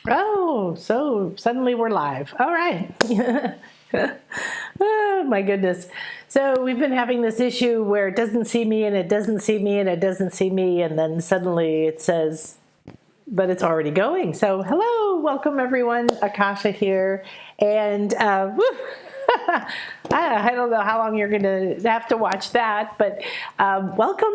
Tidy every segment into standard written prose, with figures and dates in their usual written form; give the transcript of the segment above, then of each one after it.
Oh, so suddenly we're live. All right. Oh, my goodness. So we've been having this issue where it doesn't see me and it doesn't see me and it doesn't see me. And then suddenly it says, but it's already going. So hello, welcome everyone. Akasha here. And I don't know how long you're going to have to watch that, but welcome.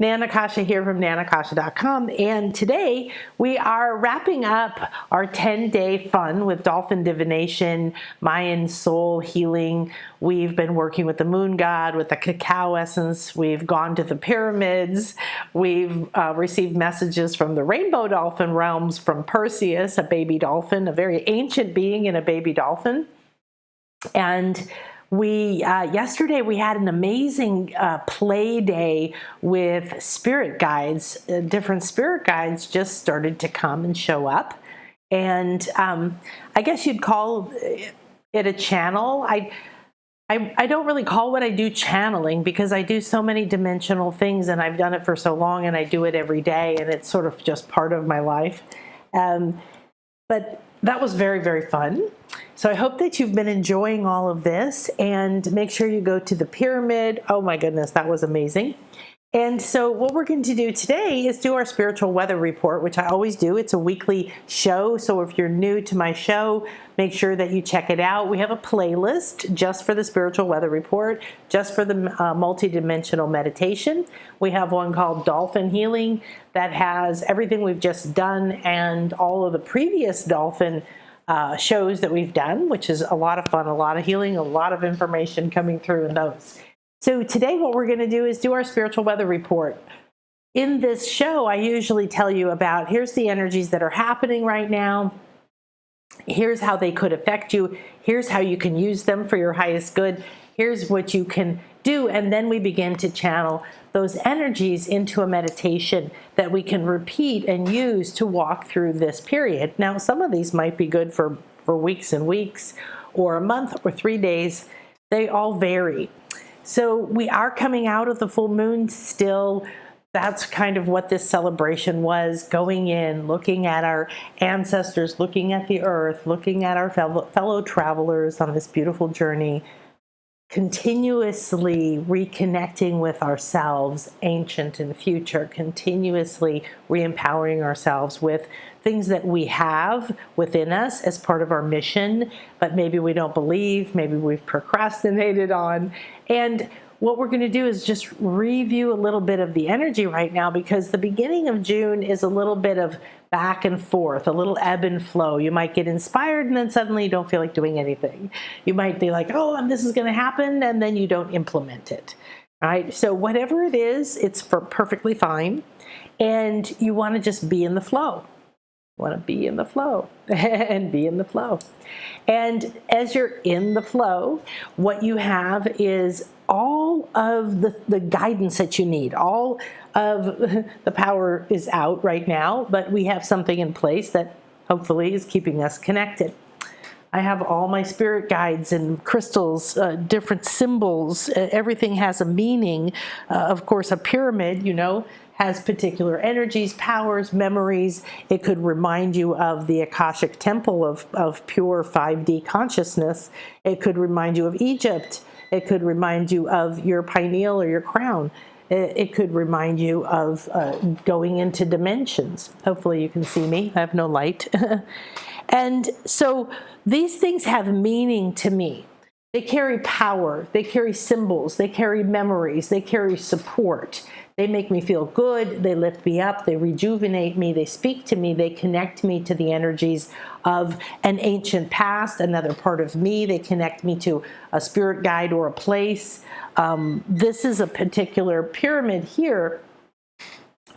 Akasha here from nanakasha.com, and today we are wrapping up our 10-day fun with Dolphin Divination, Mayan soul healing. We've been working with the moon god, with the cacao essence. We've gone to the pyramids. We've received messages from the rainbow dolphin realms from Perseus, a baby dolphin, a very ancient being and a baby dolphin. And we yesterday we had an amazing play day with spirit guides. Different spirit guides just started to come and show up, and I guess you'd call it a channel. I don't really call what I do channeling because I do so many dimensional things, and I've done it for so long, and I do it every day, and it's sort of just part of my life. But that was very, very fun. So I hope that you've been enjoying all of this, and make sure you go to the pyramid. Oh my goodness, that was amazing. And so what we're going to do today is do our spiritual weather report, which I always do. It's a weekly show. So if you're new to my show, make sure that you check it out. We have a playlist just for the spiritual weather report, just for the multidimensional meditation. We have one called Dolphin Healing that has everything we've just done and all of the previous dolphin shows that we've done, which is a lot of fun, a lot of healing, a lot of information coming through in those. So today what we're going to do is do our spiritual weather report. In this show, I usually tell you about, here's the energies that are happening right now. Here's how they could affect you. Here's how you can use them for your highest good. Here's what you can do. And then we begin to channel those energies into a meditation that we can repeat and use to walk through this period. Now, some of these might be good for weeks and weeks, or a month, or 3 days. They all vary. So we are coming out of the full moon still. That's kind of what this celebration was, going in, looking at our ancestors, looking at the earth, looking at our fellow travelers on this beautiful journey, continuously reconnecting with ourselves, ancient and future, continuously re-empowering ourselves with things that we have within us as part of our mission, but maybe we don't believe, maybe we've procrastinated on. And what we're going to do is just review a little bit of the energy right now, because the beginning of June is a little bit of back and forth, a little ebb and flow. You might get inspired and then suddenly you don't feel like doing anything. You might be like, oh, and this is going to happen, and then you don't implement it. All right? So whatever it is, it's perfectly fine. And you want to just be in the flow. Want to be in the flow and be in the flow. And as you're in the flow, what you have is all of the guidance that you need. All of the power is out right now, but we have something in place that hopefully is keeping us connected. I have all my spirit guides and crystals, different symbols. Everything has a meaning. Of course, a pyramid, has particular energies, powers, memories. It could remind you of the Akashic temple of pure 5D consciousness. It could remind you of Egypt. It could remind you of your pineal or your crown. It could remind you of going into dimensions. Hopefully you can see me. I have no light. And so these things have meaning to me. They carry power. They carry symbols. They carry memories. They carry support. They make me feel good. They lift me up. They rejuvenate me. They speak to me. They connect me to the energies of an ancient past, another part of me. They connect me to a spirit guide or a place. This is a particular pyramid here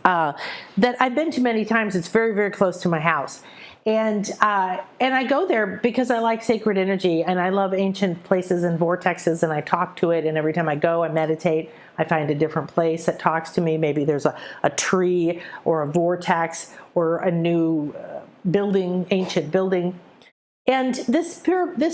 that I've been to many times. It's very, very close to my house. And I go there because I like sacred energy, and I love ancient places and vortexes, and I talk to it. And every time I go, I meditate. I find a different place that talks to me. Maybe there's a tree or a vortex or a new building, ancient building. And this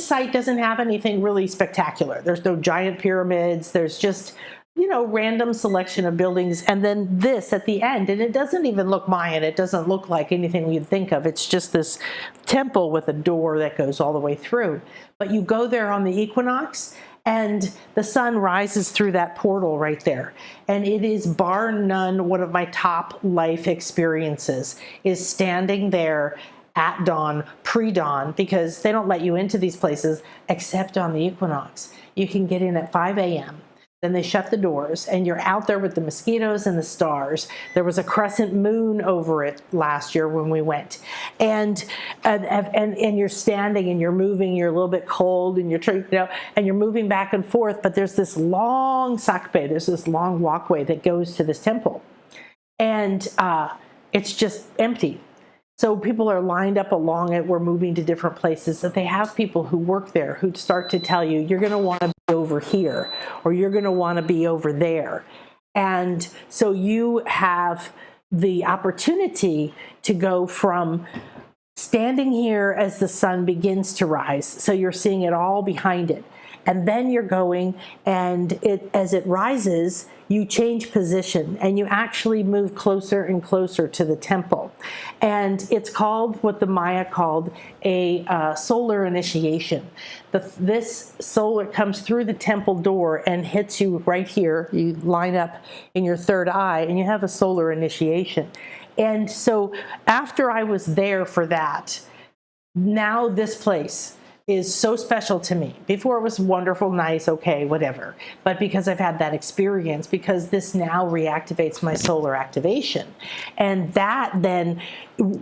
site doesn't have anything really spectacular. There's no giant pyramids. There's just random selection of buildings, and then this at the end. And it doesn't even look Mayan. It doesn't look like anything you'd think of. It's just this temple with a door that goes all the way through. But you go there on the equinox, and the sun rises through that portal right there. And it is bar none one of my top life experiences, is standing there at dawn, pre-dawn, because they don't let you into these places except on the equinox. You can get in at 5 a.m. Then they shut the doors, and you're out there with the mosquitoes and the stars. There was a crescent moon over it last year when we went, and you're standing and you're moving. You're a little bit cold, and and you're moving back and forth. But there's this long sakbe. There's this long walkway that goes to this temple, and it's just empty. So people are lined up along it. We're moving to different places. That they have people who work there who start to tell you, you're going to want to be over here, or you're going to want to be over there. And so you have the opportunity to go from standing here as the sun begins to rise. So you're seeing it all behind it. And then you're going, and as it rises, you change position, and you actually move closer and closer to the temple. And it's called what the Maya called a solar initiation. This solar comes through the temple door and hits you right here. You line up in your third eye, and you have a solar initiation. And so after I was there for that, now this place is so special to me. Before it was wonderful, nice, okay, whatever. But because I've had that experience, because this now reactivates my solar activation. And that then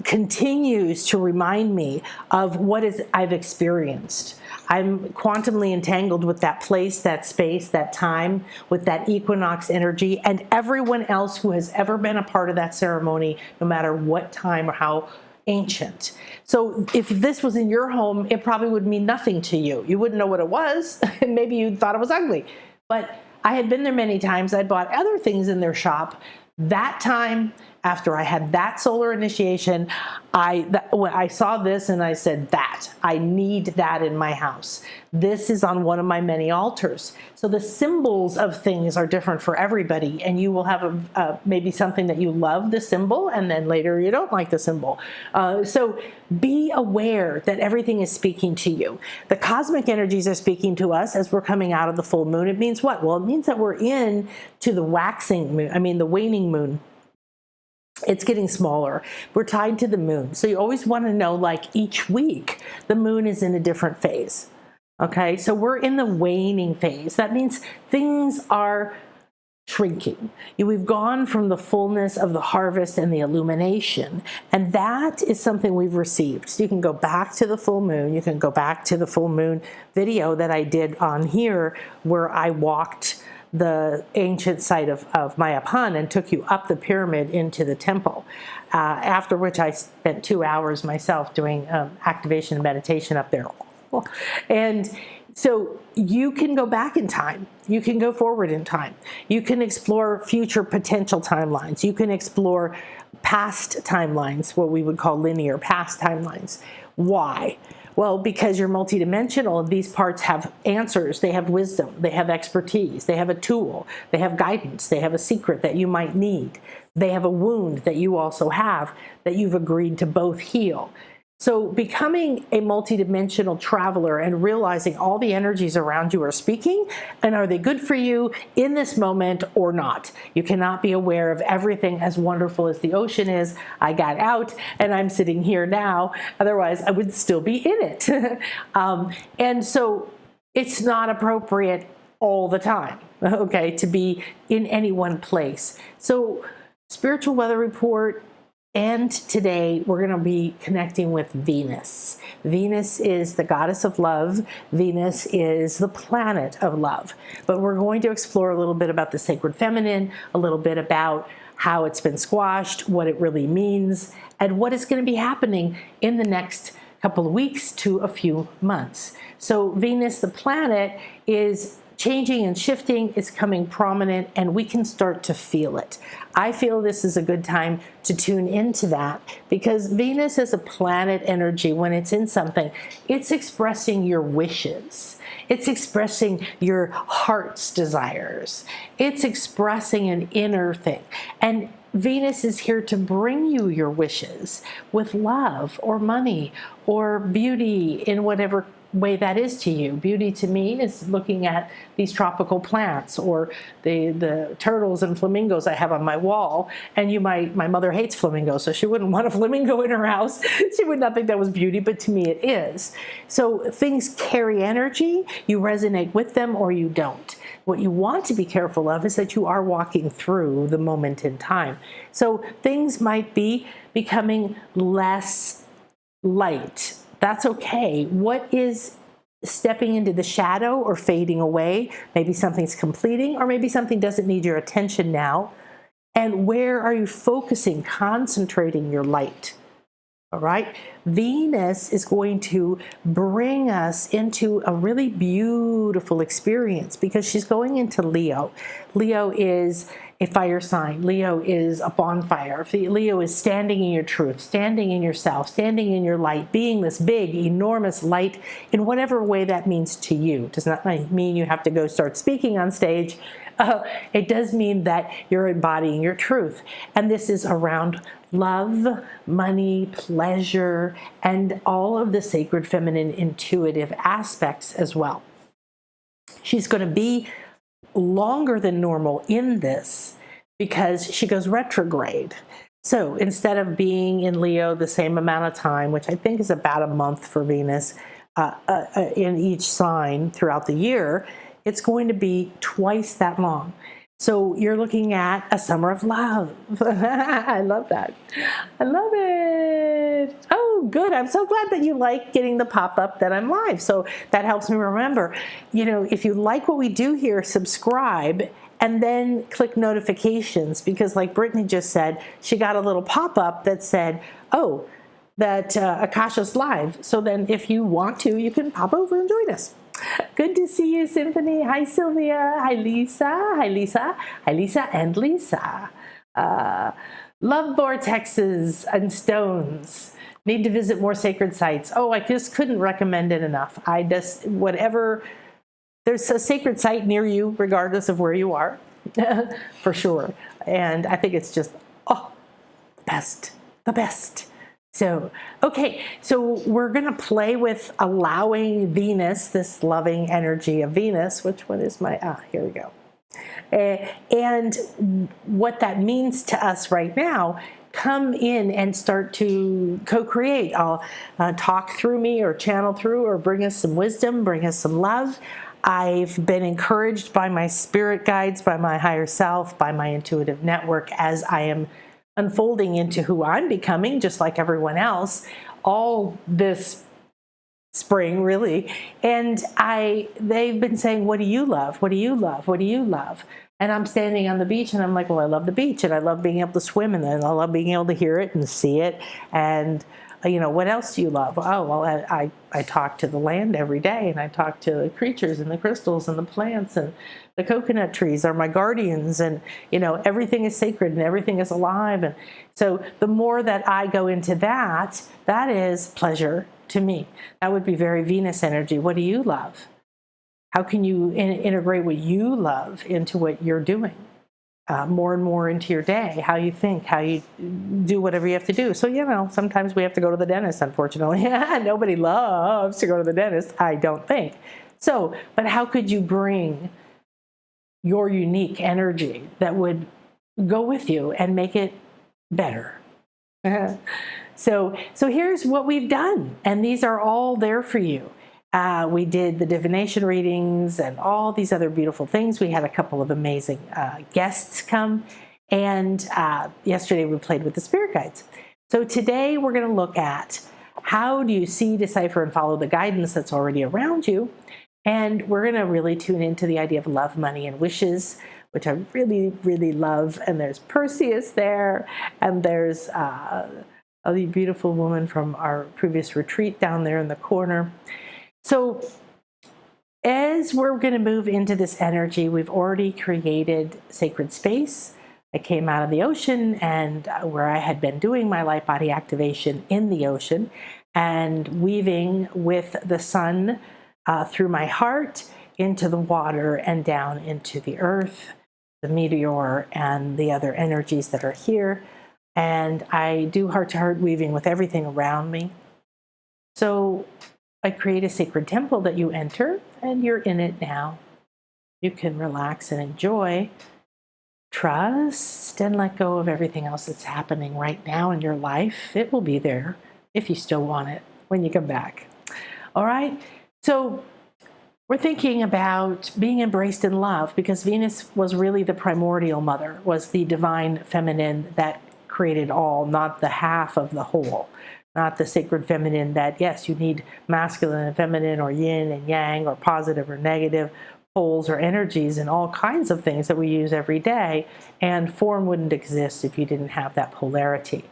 continues to remind me of what I've experienced. I'm quantumly entangled with that place, that space, that time, with that equinox energy, and everyone else who has ever been a part of that ceremony, no matter what time or how ancient. So if this was in your home, it probably would mean nothing to you. You wouldn't know what it was, and maybe you thought it was ugly. But I had been there many times. I bought other things in their shop. That time, after I had that solar initiation, when I saw this and I said, I need that in my house. This is on one of my many altars. So the symbols of things are different for everybody, and you will have maybe something that you love the symbol, and then later you don't like the symbol. So be aware that everything is speaking to you. The cosmic energies are speaking to us as we're coming out of the full moon. It means what? Well, it means that we're in to the waxing moon, the waning moon. It's getting smaller. We're tied to the moon. So you always want to know, like each week, the moon is in a different phase. Okay, so we're in the waning phase. That means things are shrinking. We've gone from the fullness of the harvest and the illumination, and that is something we've received. So you can go back to the full moon. You can go back to the full moon video that I did on here, where I walked the ancient site of Mayapan and took you up the pyramid into the temple, after which I spent 2 hours myself doing activation and meditation up there. And so you can go back in time. You can go forward in time. You can explore future potential timelines. You can explore past timelines, what we would call linear past timelines. Why? Well, because you're multidimensional, these parts have answers, they have wisdom, they have expertise, they have a tool, they have guidance, they have a secret that you might need. They have a wound that you also have that you've agreed to both heal. So becoming a multidimensional traveler and realizing all the energies around you are speaking, and are they good for you in this moment or not? You cannot be aware of everything. As wonderful as the ocean is, I got out and I'm sitting here now. Otherwise, I would still be in it. And so it's not appropriate all the time, okay, to be in any one place. So spiritual weather report. And today we're going to be connecting with Venus. Venus is the goddess of love. Venus is the planet of love. But we're going to explore a little bit about the sacred feminine, a little bit about how it's been squashed, what it really means, and what is going to be happening in the next couple of weeks to a few months. So Venus, the planet, is changing and shifting. It's coming prominent, and we can start to feel it. I feel this is a good time to tune into that, because Venus is a planet energy. When it's in something, it's expressing your wishes. It's expressing your heart's desires. It's expressing an inner thing. And Venus is here to bring you your wishes with love or money or beauty in whatever way that is to you. Beauty to me is looking at these tropical plants, or the turtles and flamingos I have on my wall. And my mother hates flamingos, so she wouldn't want a flamingo in her house. She would not think that was beauty, but to me it is. So things carry energy. You resonate with them or you don't. What you want to be careful of is that you are walking through the moment in time. So things might be becoming less light. That's okay. What is stepping into the shadow or fading away? Maybe something's completing, or maybe something doesn't need your attention now. And where are you focusing, concentrating your light? All right. Venus is going to bring us into a really beautiful experience, because she's going into Leo. Leo is a fire sign. Leo is a bonfire. Leo is standing in your truth, standing in yourself, standing in your light, being this big, enormous light in whatever way that means to you. Does not mean you have to go start speaking on stage. It does mean that you're embodying your truth. And this is around love, money, pleasure, and all of the sacred feminine intuitive aspects as well. She's going to be longer than normal in this because she goes retrograde. So instead of being in Leo the same amount of time, which I think is about a month for Venus in each sign throughout the year, it's going to be twice that long. So you're looking at a summer of love. I love that. I love it. Oh, good. I'm so glad that you like getting the pop-up that I'm live. So that helps me remember, if you like what we do here, subscribe and then click notifications, because like Brittany just said, she got a little pop-up that said, oh, that Akasha's live. So then if you want to, you can pop over and join us. Good to see you, Symphony. Hi, Sylvia. Hi, Lisa. Hi, Lisa. Hi, Lisa and Lisa. Love vortexes and stones. Need to visit more sacred sites. Oh, I just couldn't recommend it enough. There's a sacred site near you, regardless of where you are, for sure. And I think it's just, the best. So, okay, so we're going to play with allowing Venus, this loving energy of Venus. Which one is here we go. And what that means to us right now. Come in and start to co-create. I'll talk through me or channel through, or bring us some wisdom, bring us some love. I've been encouraged by my spirit guides, by my higher self, by my intuitive network as I am unfolding into who I'm becoming, just like everyone else, all this spring, really. And they've been saying, what do you love? What do you love? What do you love? And I'm standing on the beach and I'm like, well, I love the beach, and I love being able to swim, and then I love being able to hear it and see it. And what else do you love? Oh, well, I talk to the land every day, and I talk to the creatures and the crystals and the plants, and the coconut trees are my guardians, and everything is sacred and everything is alive. And so the more that I go into that, that is pleasure to me. That would be very Venus energy. What do you love? How can you integrate what you love into what you're doing? More and more into your day, how you think, how you do whatever you have to do. So, sometimes we have to go to the dentist, unfortunately. Nobody loves to go to the dentist, I don't think. So, but how could you bring your unique energy that would go with you and make it better? So here's what we've done, and these are all there for you. We did the divination readings and all these other beautiful things. We had a couple of amazing guests come, and yesterday we played with the spirit guides. So today we're going to look at how do you see, decipher, and follow the guidance that's already around you. And we're going to really tune into the idea of love, money, and wishes, which I really, really love. And there's Perseus there, and there's a beautiful woman from our previous retreat down there in the corner. So as as we're going to move into this energy, we've already created sacred space. I came out of the ocean and where I had been doing my light body activation in the ocean and weaving with the sun through my heart into the water and down into the earth, the meteor, and the other energies that are here. And I do heart-to-heart weaving with everything around me. So I create a sacred temple that you enter, and you're in it now. You can relax and enjoy, trust, and let go of everything else that's happening right now in your life. It will be there if you still want it when you come back. All right? So we're thinking about being embraced in love because Venus was really the primordial mother, was the divine feminine that created all, not the half of the whole. Not the sacred feminine that, yes, you need masculine and feminine or yin and yang or positive or negative poles or energies and all kinds of things that we use every day. And form wouldn't exist if you didn't have that polarity.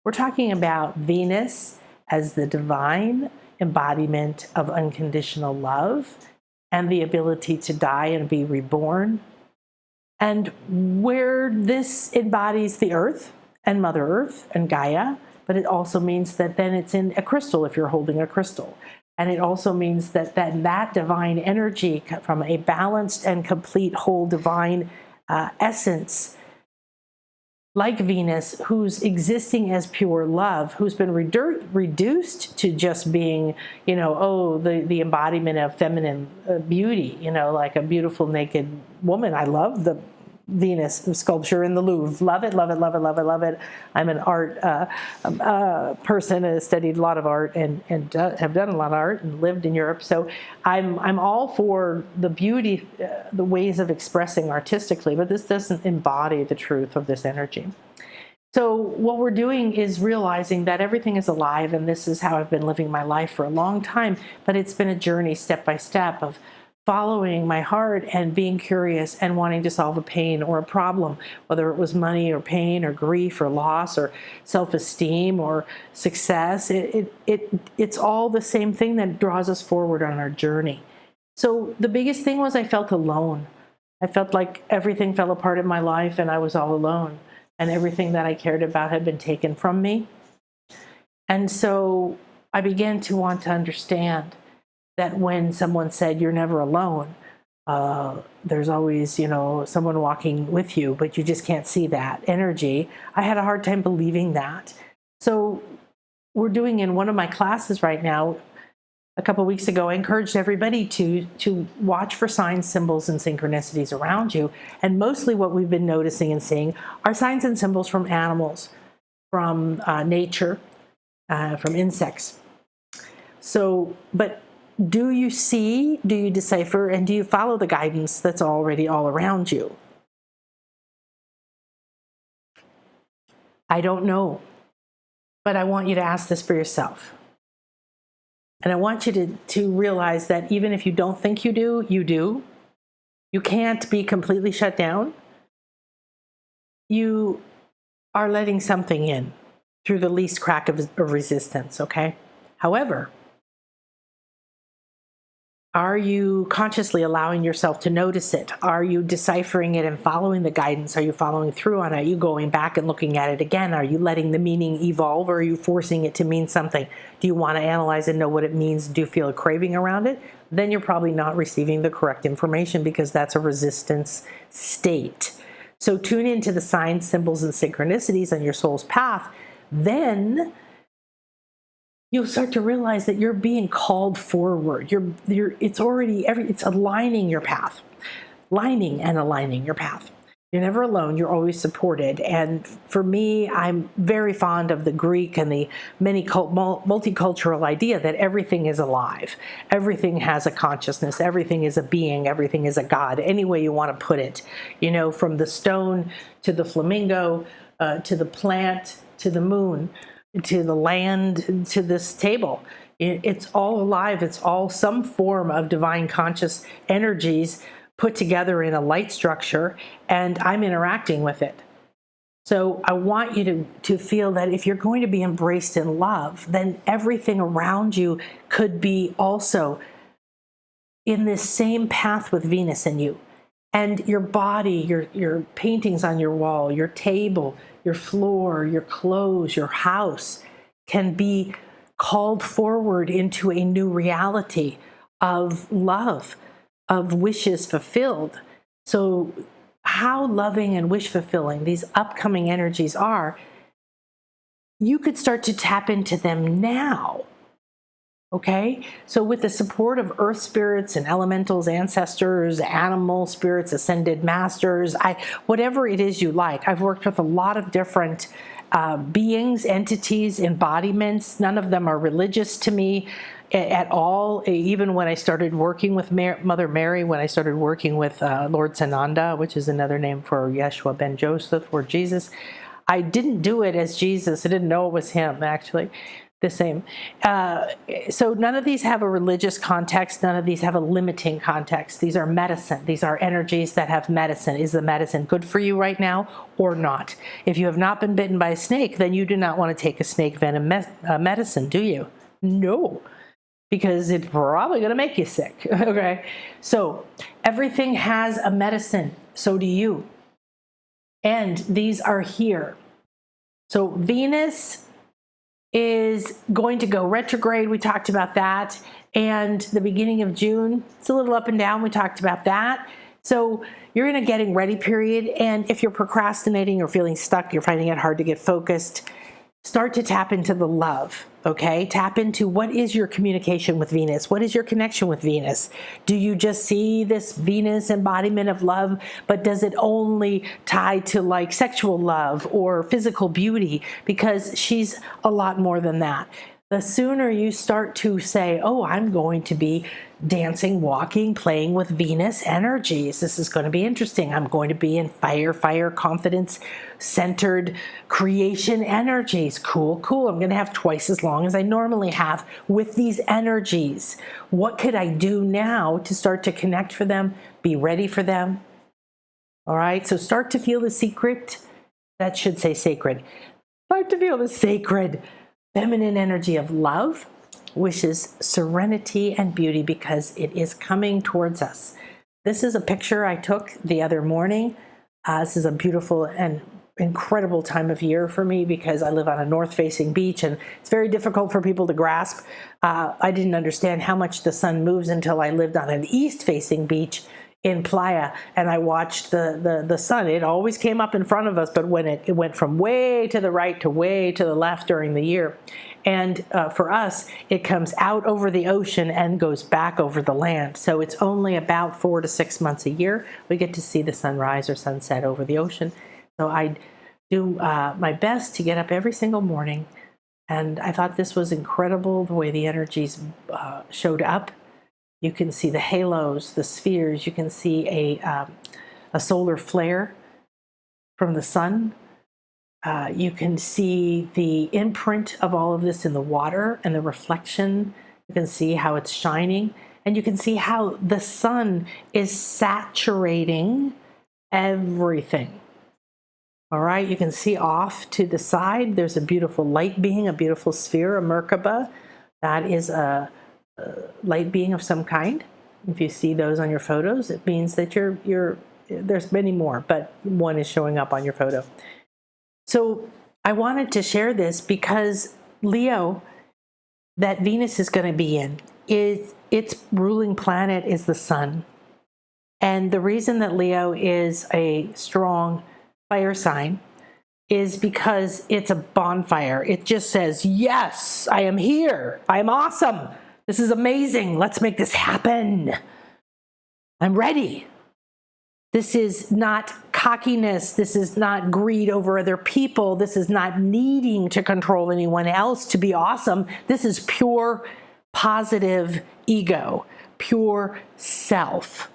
We're talking about Venus as the divine embodiment of unconditional love and the ability to die and be reborn. And where this embodies the earth and Mother Earth and Gaia, but it also means that then it's in a crystal if you're holding a crystal. And it also means that that divine energy from a balanced and complete whole divine essence, like Venus, who's existing as pure love, who's been reduced to just being, the embodiment of feminine beauty, like a beautiful naked woman. I love the Venus sculpture in the Louvre. Love it, love it, love it, love it, love it. I'm an art person and studied a lot of art and have done a lot of art and lived in Europe. So I'm all for the beauty, the ways of expressing artistically, but this doesn't embody the truth of this energy. So what we're doing is realizing that everything is alive, and this is how I've been living my life for a long time, but it's been a journey step by step of following my heart and being curious and wanting to solve a pain or a problem, whether it was money or pain or grief or loss or self-esteem or success. It's all the same thing that draws us forward on our journey. So the biggest thing was I felt alone. I felt like everything fell apart in my life and I was all alone, and everything that I cared about had been taken from me. And so I began to want to understand that when someone said, you're never alone, there's always, someone walking with you, but you just can't see that energy. I had a hard time believing that. So we're doing in one of my classes right now, a couple of weeks ago, I encouraged everybody to watch for signs, symbols, and synchronicities around you. And mostly what we've been noticing and seeing are signs and symbols from animals, from nature, from insects. So, but do you see, do you decipher, and do you follow the guidance that's already all around you? I don't know, but I want you to ask this for yourself. And I want you to realize that even if you don't think you do, you do. You can't be completely shut down. You are letting something in through the least crack of resistance, okay? However, are you consciously allowing yourself to notice it? Are you deciphering it and following the guidance? Are you following through on it? Are you going back and looking at it again? Are you letting the meaning evolve, or are you forcing it to mean something? Do you want to analyze and know what it means? Do you feel a craving around it? Then you're probably not receiving the correct information because that's a resistance state. So tune into the signs, symbols, and synchronicities on your soul's path. Then you'll start to realize that you're being called forward. It's aligning your path, lining and aligning your path. You're never alone. You're always supported. And for me, I'm very fond of the Greek and the multicultural idea that everything is alive. Everything has a consciousness. Everything is a being. Everything is a God, any way you want to put it. From the stone to the flamingo, to the plant, to the moon, to the land, to this table. It's all alive. It's all some form of divine conscious energies put together in a light structure, and I'm interacting with it. So I want you to feel that if you're going to be embraced in love, then everything around you could be also in this same path with Venus in you. And your body, your paintings on your wall, your table, your floor, your clothes, your house can be called forward into a new reality of love, of wishes fulfilled. So how loving and wish fulfilling these upcoming energies are, you could start to tap into them now. Okay, so with the support of earth spirits and elementals, ancestors, animal spirits, ascended masters, whatever it is you like. I've worked with a lot of different beings, entities, embodiments. None of them are religious to me at all. Even when I started working with Mother Mary, when I started working with Lord Sananda, which is another name for Yeshua ben Joseph or Jesus, I didn't do it as Jesus. I didn't know it was him, actually. The same. So none of these have a religious context. None of these have a limiting context. These are medicine. These are energies that have medicine. Is the medicine good for you right now or not? If you have not been bitten by a snake, then you do not want to take a snake venom medicine, do you? No, because it's probably going to make you sick. Okay. So everything has a medicine. So do you. And these are here. So Venus is going to go retrograde. We talked about that. And the beginning of June, it's a little up and down. We talked about that. So you're in a getting ready period. And if you're procrastinating or feeling stuck, you're finding it hard to get focused, start to tap into the love, okay? Tap into what is your communication with Venus? What is your connection with Venus? Do you just see this Venus embodiment of love, but does it only tie to like sexual love or physical beauty? Because she's a lot more than that. The sooner you start to say, oh, I'm going to be dancing, walking, playing with Venus energies. This is going to be interesting. I'm going to be in fire, confidence, centered creation energies. Cool. I'm going to have twice as long as I normally have with these energies. What could I do now to start to connect for them, be ready for them? All right. So start to feel the secret. That should say sacred. Start to feel the sacred feminine energy of love, wishes, serenity, and beauty, because it is coming towards us. This is a picture I took the other morning. This is a beautiful and incredible time of year for me because I live on a north-facing beach, and it's very difficult for people to grasp. I didn't understand how much the sun moves until I lived on an east-facing beach in Playa, and I watched the sun. It always came up in front of us, but when it went from way to the right to way to the left during the year. And for us, it comes out over the ocean and goes back over the land. So it's only about 4 to 6 months a year we get to see the sunrise or sunset over the ocean. So I do my best to get up every single morning. And I thought this was incredible, the way the energies showed up. You can see the halos, the spheres. You can see a solar flare from the sun. You can see the imprint of all of this in the water and the reflection. You can see how it's shining. And you can see how the sun is saturating everything. All right, you can see off to the side, there's a beautiful light being, a beautiful sphere, a Merkaba. That is a light being of some kind. If you see those on your photos, it means that there's many more, but one is showing up on your photo. So I wanted to share this because Leo, that Venus is going to be in, its ruling planet is the sun. And the reason that Leo is a strong fire sign is because it's a bonfire. It just says, yes, I am here. I am awesome. This is amazing. Let's make this happen. I'm ready. This is not cockiness. This is not greed over other people. This is not needing to control anyone else to be awesome. This is pure positive ego, pure self.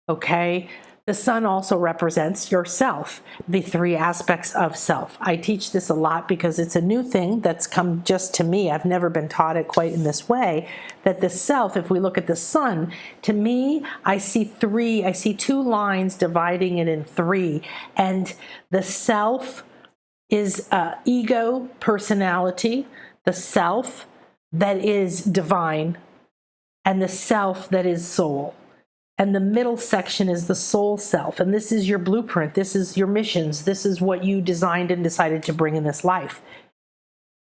Okay? The sun also represents yourself, the 3 aspects of self. I teach this a lot because it's a new thing that's come just to me. I've never been taught it quite in this way, that the self, if we look at the sun, to me, I see 2 lines dividing it in 3. And the self is ego, personality, the self that is divine, and the self that is soul. And the middle section is the soul self. And this is your blueprint. This is your missions. This is what you designed and decided to bring in this life.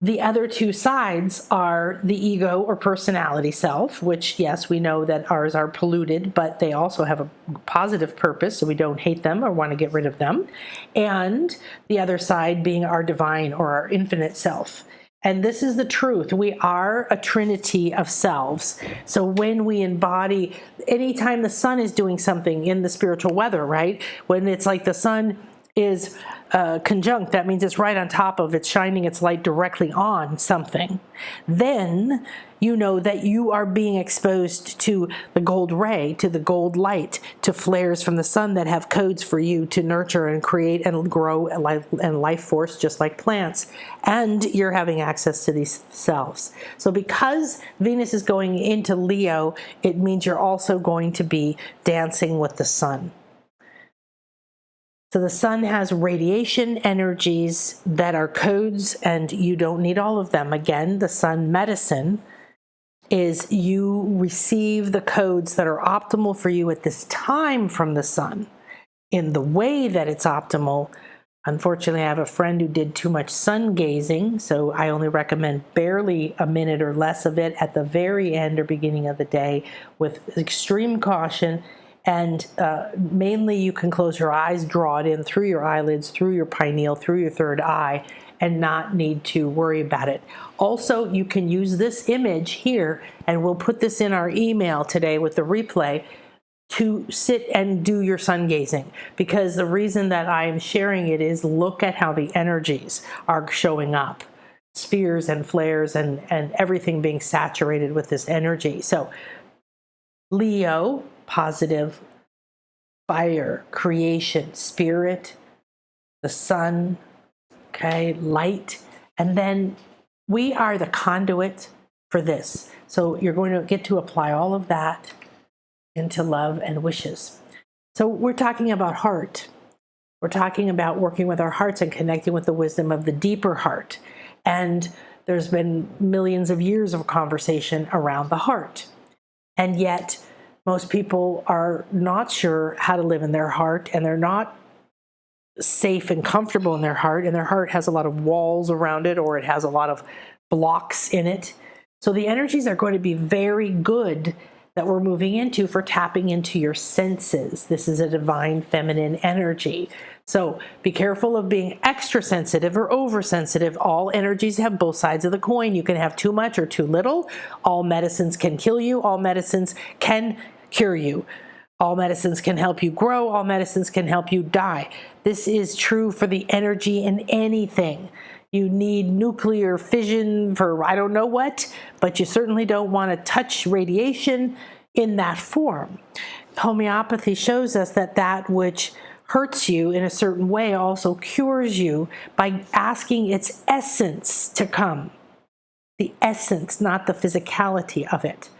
The other two sides are the ego or personality self, which, yes, we know that ours are polluted, but they also have a positive purpose, so we don't hate them or want to get rid of them. And the other side being our divine or our infinite self. And this is the truth. We are a trinity of selves. So when we embody, anytime the sun is doing something in the spiritual weather, right? When it's like the sun is conjunct, that means it's right on top of, it's shining its light directly on something. Then you know that you are being exposed to the gold ray, to the gold light, to flares from the sun that have codes for you to nurture and create and grow and life force, just like plants. And you're having access to these selves. So because Venus is going into Leo, it means you're also going to be dancing with the sun. So the sun has radiation energies that are codes, and you don't need all of them. Again, the sun medicine is you receive the codes that are optimal for you at this time from the sun in the way that it's optimal. Unfortunately, I have a friend who did too much sun gazing, so I only recommend barely a minute or less of it at the very end or beginning of the day with extreme caution. And mainly you can close your eyes, draw it in through your eyelids, through your pineal, through your third eye, and not need to worry about it. Also, you can use this image here, and we'll put this in our email today with the replay, to sit and do your sun gazing. Because the reason that I'm sharing it is look at how the energies are showing up. Spheres and flares and everything being saturated with this energy. So Leo, positive, fire, creation, spirit, the sun, okay, light. And then we are the conduit for this. So you're going to get to apply all of that into love and wishes. So we're talking about heart. We're talking about working with our hearts and connecting with the wisdom of the deeper heart. And there's been millions of years of conversation around the heart. And yet, most people are not sure how to live in their heart, and they're not safe and comfortable in their heart, and their heart has a lot of walls around it, or it has a lot of blocks in it. So the energies are going to be very good that we're moving into for tapping into your senses. This is a divine feminine energy. So be careful of being extra sensitive or oversensitive. All energies have both sides of the coin. You can have too much or too little. All medicines can kill you. All medicines can cure you. All medicines can help you grow. All medicines can help you die. This is true for the energy in anything. You need nuclear fission for I don't know what, but you certainly don't want to touch radiation in that form. Homeopathy shows us that that which hurts you in a certain way also cures you by asking its essence to come. The essence, not the physicality of it.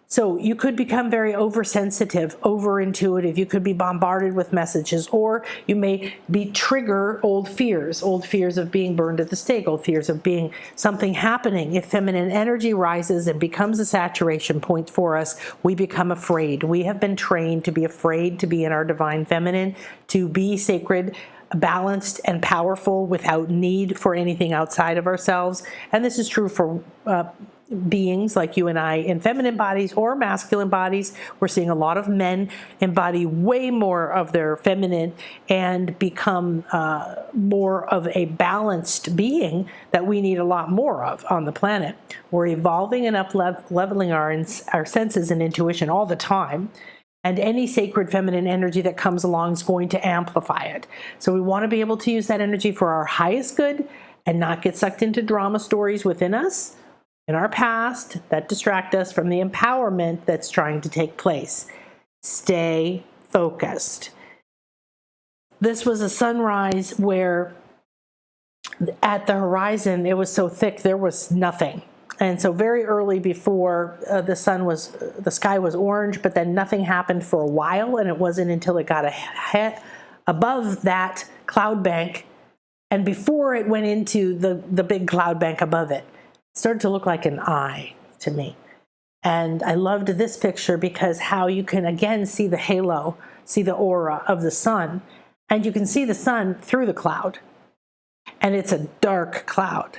So you could become very oversensitive, overintuitive. You could be bombarded with messages, or you may trigger old fears of being burned at the stake, old fears of being something happening. If feminine energy rises and becomes a saturation point for us, we become afraid. We have been trained to be afraid to be in our divine feminine, to be sacred, balanced, and powerful without need for anything outside of ourselves. And this is true for beings like you and I in feminine bodies or masculine bodies. We're seeing a lot of men embody way more of their feminine and become more of a balanced being that we need a lot more of on the planet. We're evolving and up-leveling our senses and intuition all the time. And any sacred feminine energy that comes along is going to amplify it. So we want to be able to use that energy for our highest good and not get sucked into drama stories within us, in our past, that distract us from the empowerment that's trying to take place. Stay focused. This was a sunrise where at the horizon, it was so thick, there was nothing. And so very early before the sky was orange, but then nothing happened for a while, and it wasn't until it got above that cloud bank, and before it went into the big cloud bank above it, started to look like an eye to me. And I loved this picture because how you can again see the halo, see the aura of the sun, and you can see the sun through the cloud. And it's a dark cloud.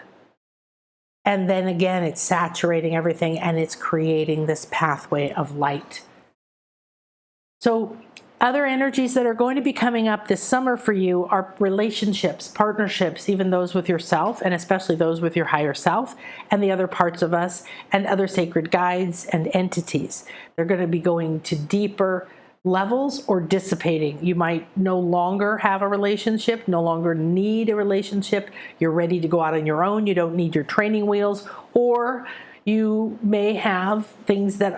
And then again, it's saturating everything and it's creating this pathway of light. So other energies that are going to be coming up this summer for you are relationships, partnerships, even those with yourself, and especially those with your higher self and the other parts of us and other sacred guides and entities. They're going to be going to deeper levels or dissipating. You might no longer have a relationship, no longer need a relationship. You're ready to go out on your own. You don't need your training wheels, or you may have things that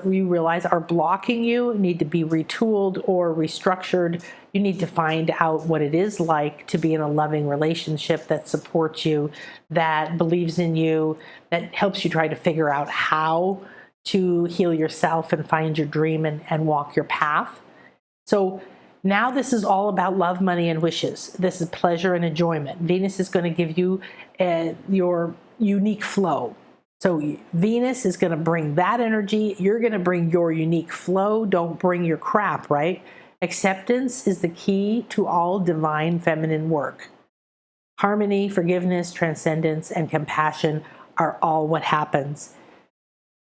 you realize are blocking you, need to be retooled or restructured. You need to find out what it is like to be in a loving relationship that supports you, that believes in you, that helps you try to figure out how to heal yourself and find your dream and walk your path. So now this is all about love, money, and wishes. This is pleasure and enjoyment. Venus is going to give you your unique flow. So Venus is going to bring that energy. You're going to bring your unique flow. Don't bring your crap, right? Acceptance is the key to all divine feminine work. Harmony, forgiveness, transcendence, and compassion are all what happens.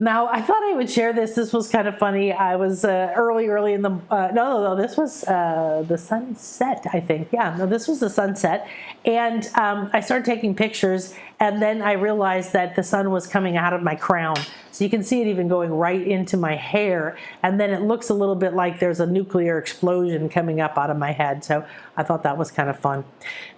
Now, I thought I would share this. This was kind of funny. I was early in the, no, this was the sunset, I think. Yeah, no, this was the sunset. And I started taking pictures, and then I realized that the sun was coming out of my crown. So you can see it even going right into my hair. And then it looks a little bit like there's a nuclear explosion coming up out of my head. So I thought that was kind of fun.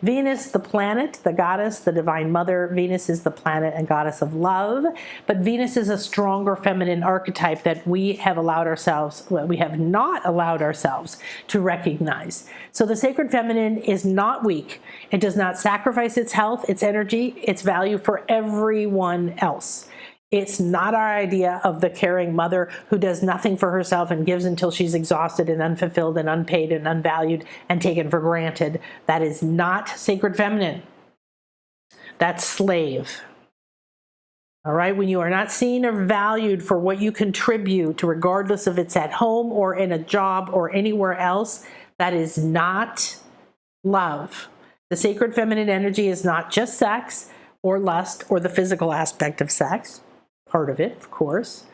Venus, the planet, the goddess, the divine mother. Venus is the planet and goddess of love. But Venus is a stronger feminine archetype that we have not allowed ourselves to recognize. So the sacred feminine is not weak. It does not sacrifice its health, its energy, its value for everyone else. It's not our idea of the caring mother who does nothing for herself and gives until she's exhausted and unfulfilled and unpaid and unvalued and taken for granted. That is not sacred feminine. That's slave. All right, when you are not seen or valued for what you contribute, regardless if it's at home or in a job or anywhere else, that is not love. The sacred feminine energy is not just sex or lust or the physical aspect of sex. Part of it, of course.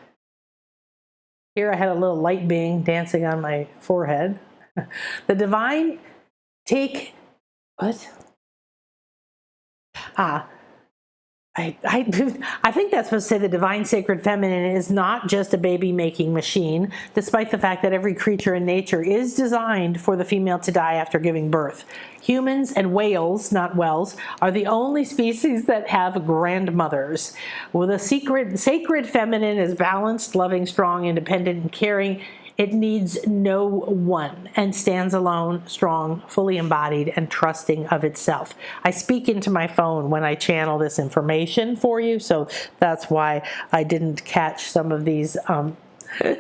Here I had a little light being dancing on my forehead. The divine I think that's supposed to say the divine sacred feminine is not just a baby-making machine, despite the fact that every creature in nature is designed for the female to die after giving birth. Humans and whales, not whales, are the only species that have grandmothers. Well, the sacred feminine is balanced, loving, strong, independent, and caring. It needs no one and stands alone, strong, fully embodied, and trusting of itself. I speak into my phone when I channel this information for you, so that's why I didn't catch some of these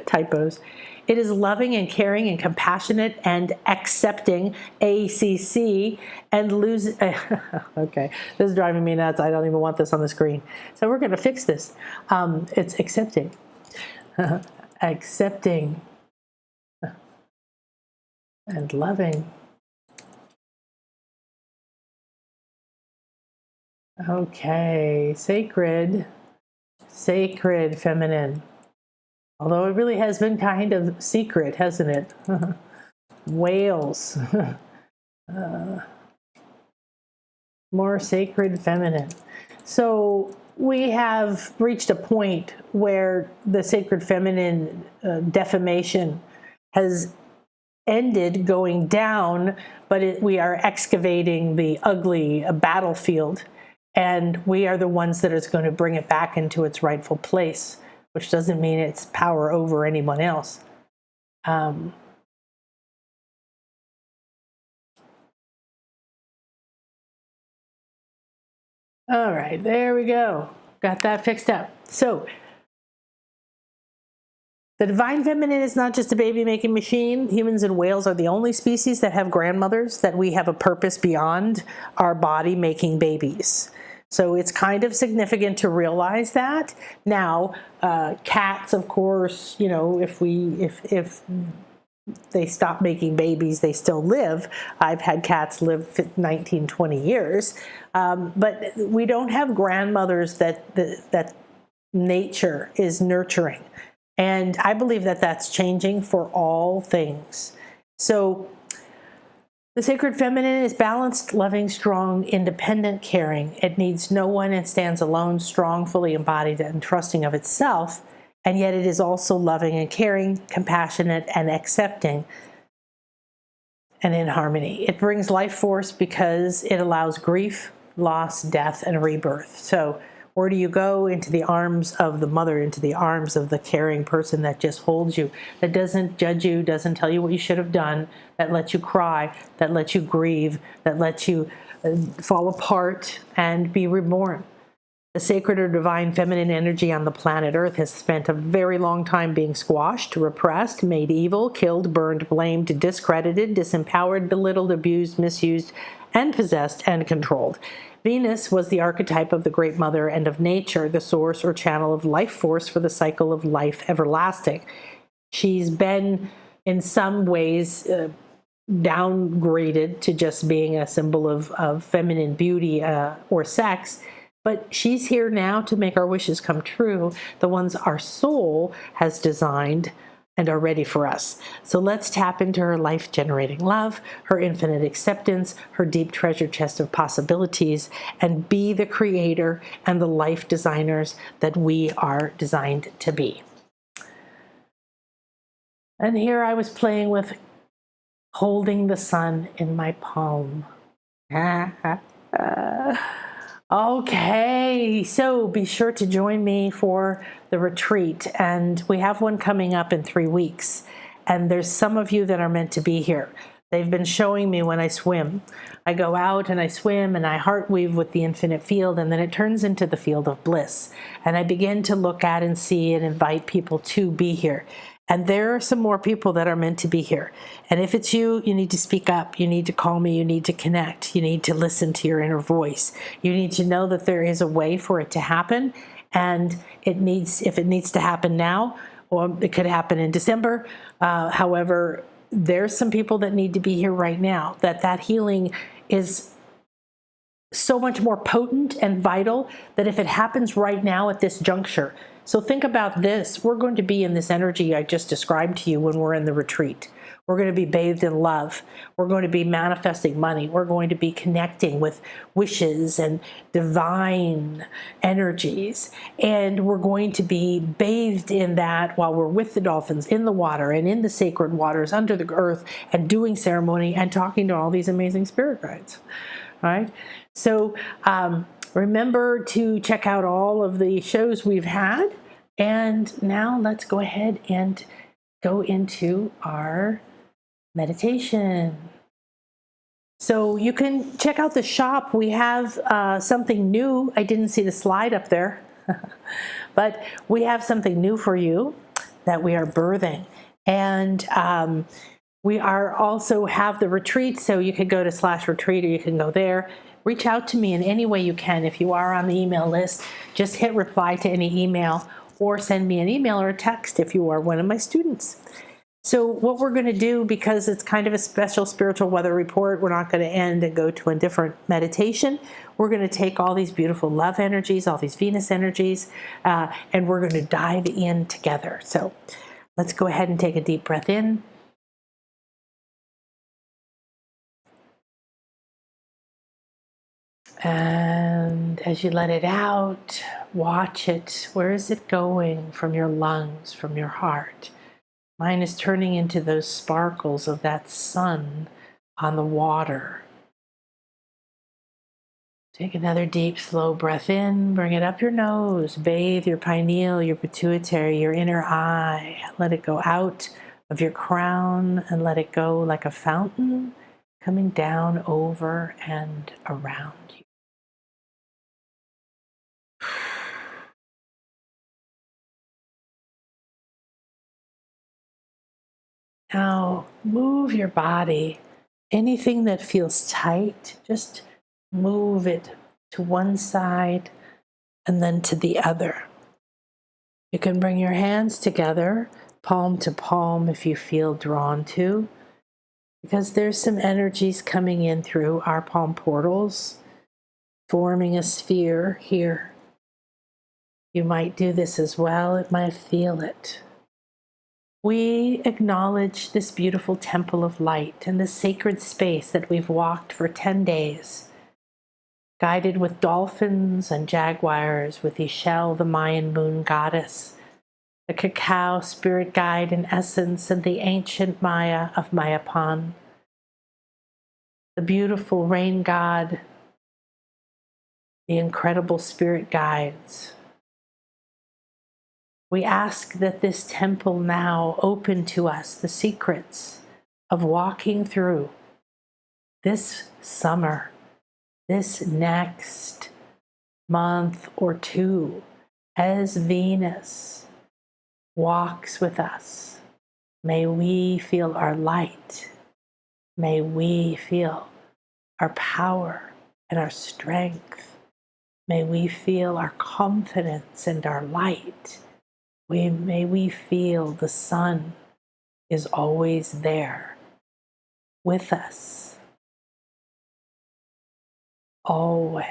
typos. It is loving and caring and compassionate and accepting, ACC, and losing. Okay, this is driving me nuts. I don't even want this on the screen. So we're going to fix this. It's accepting. Accepting. And loving. Okay, sacred feminine. Although it really has been kind of secret, hasn't it? Whales. More sacred feminine. So we have reached a point where the sacred feminine defamation has ended going down, but we are excavating the ugly battlefield, and we are the ones that is going to bring it back into its rightful place, which doesn't mean it's power over anyone else. All right, there we go. Got that fixed up. So the divine feminine is not just a baby-making machine. Humans and whales are the only species that have grandmothers, that we have a purpose beyond our body making babies. So it's kind of significant to realize that. Now, cats, of course, you know, if they stop making babies, they still live. I've had cats live 19, 20 years. But we don't have grandmothers that nature is nurturing. And I believe that that's changing for all things. So the sacred feminine is balanced, loving, strong, independent, caring. It needs no one and stands alone, strong, fully embodied, and trusting of itself. And yet it is also loving and caring, compassionate, and accepting, and in harmony. It brings life force because it allows grief, loss, death, and rebirth. So where do you go? Into the arms of the mother, into the arms of the caring person that just holds you, that doesn't judge you, doesn't tell you what you should have done, that lets you cry, that lets you grieve, that lets you fall apart and be reborn. The sacred or divine feminine energy on the planet Earth has spent a very long time being squashed, repressed, made evil, killed, burned, blamed, discredited, disempowered, belittled, abused, misused, and possessed and controlled. Venus was the archetype of the Great Mother and of nature, the source or channel of life force for the cycle of life everlasting. She's been, in some ways, downgraded to just being a symbol of feminine beauty or sex. But she's here now to make our wishes come true, the ones our soul has designed and are ready for us. So let's tap into her life-generating love, her infinite acceptance, her deep treasure chest of possibilities, and be the creator and the life designers that we are designed to be. And here I was playing with holding the sun in my palm. Okay, so be sure to join me for the retreat, and we have one coming up in 3 weeks, and there's some of you that are meant to be here. They've been showing me when I swim. I go out and I swim and I heart weave with the infinite field, and then it turns into the field of bliss, and I begin to look at and see and invite people to be here. And there are some more people that are meant to be here. And if it's you, you need to speak up. You need to call me. You need to connect. You need to listen to your inner voice. You need to know that there is a way for it to happen. And if it needs to happen now, or it could happen in December. However, there's some people that need to be here right now. That healing is so much more potent and vital that if it happens right now at this juncture. So think about this. We're going to be in this energy I just described to you when we're in the retreat. We're going to be bathed in love. We're going to be manifesting money. We're going to be connecting with wishes and divine energies. And we're going to be bathed in that while we're with the dolphins in the water and in the sacred waters under the earth and doing ceremony and talking to all these amazing spirit guides. All right. So remember to check out all of the shows we've had. And now let's go ahead and go into our meditation. So you can check out the shop. We have something new. I didn't see the slide up there, but we have something new for you that we are birthing. And we are also have the retreat. So you can go to /retreat, or you can go there. Reach out to me in any way you can. If you are on the email list, just hit reply to any email or send me an email or a text if you are one of my students. So what we're going to do, because it's kind of a special spiritual weather report, we're not going to end and go to a different meditation. We're going to take all these beautiful love energies, all these Venus energies, and we're going to dive in together. So let's go ahead and take a deep breath in. And as you let it out, watch it. Where is it going from your lungs, from your heart? Mine is turning into those sparkles of that sun on the water. Take another deep, slow breath in. Bring it up your nose. Bathe your pineal, your pituitary, your inner eye. Let it go out of your crown and let it go like a fountain coming down over and around you. Now move your body. Anything that feels tight, just move it to one side and then to the other. You can bring your hands together, palm to palm if you feel drawn to, because there's some energies coming in through our palm portals, forming a sphere here. You might do this as well. It might feel it. We acknowledge this beautiful temple of light and this sacred space that we've walked for 10 days, guided with dolphins and jaguars, with Ixchel, the Mayan Moon goddess, the cacao spirit guide in essence, and the ancient Maya of Mayapan, the beautiful rain god, the incredible spirit guides. We ask that this temple now open to us the secrets of walking through this summer, this next month or two, as Venus walks with us. May we feel our light. May we feel our power and our strength. May we feel our confidence and our light. May we feel the sun is always there with us. Always.